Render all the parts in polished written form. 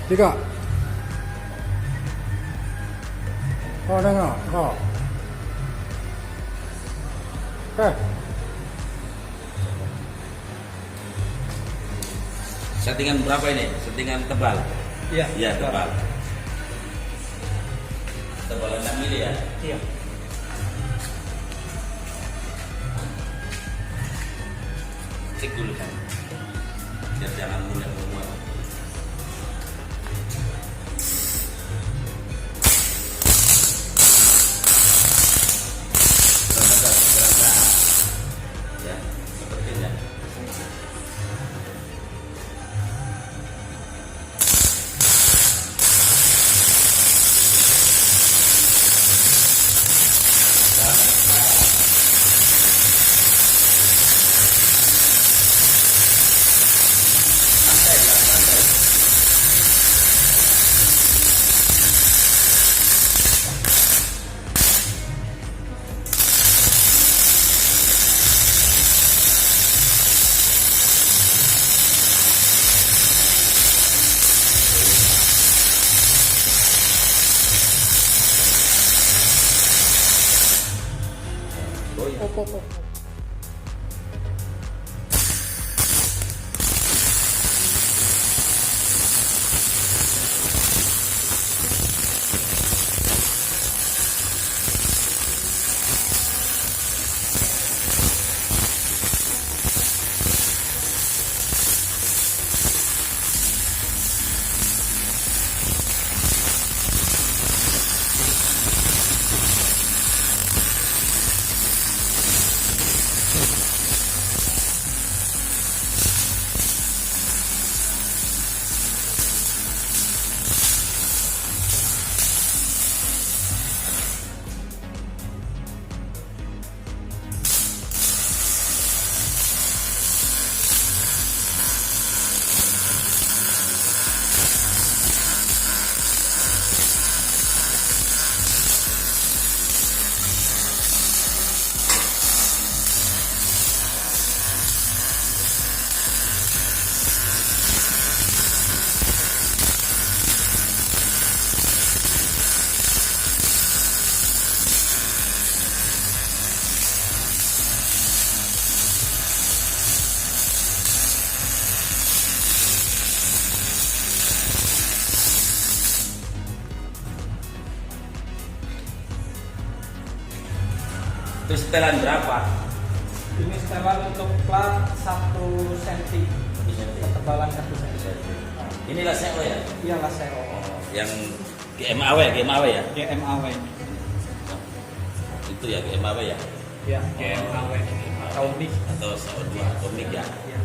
3. Oh, tengok. Oh. Settingan berapa ini? Settingan tebal? Iya. Iya, tebal. Tebal 6 mili ya? Iya. Cek dulu kan. Biar jangan mulai menguap. Ya, sepertinya. Oh. Terus setelan berapa? Ini setelan untuk plat 1 cm. Ketebalan 1 cm. Inilah SEO ya? Iya lah SEO. Yang GMAW ya? GMAW. Itu ya GMAW ya? Iya, GMAW. Atau MIG. Atau CO2 atau MIG ya? Iya.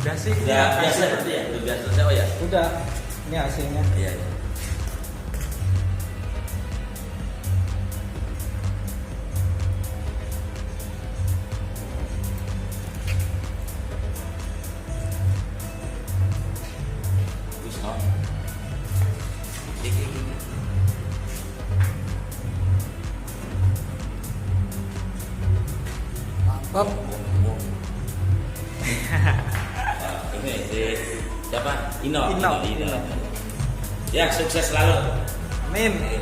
Udah sih. Udah biasa berarti ya? Udah biasa SEO ya? Udah. Ini hasilnya. Iya. Mantap. Ini siapa? Ino. Ino. Ya, sukses selalu. Amin.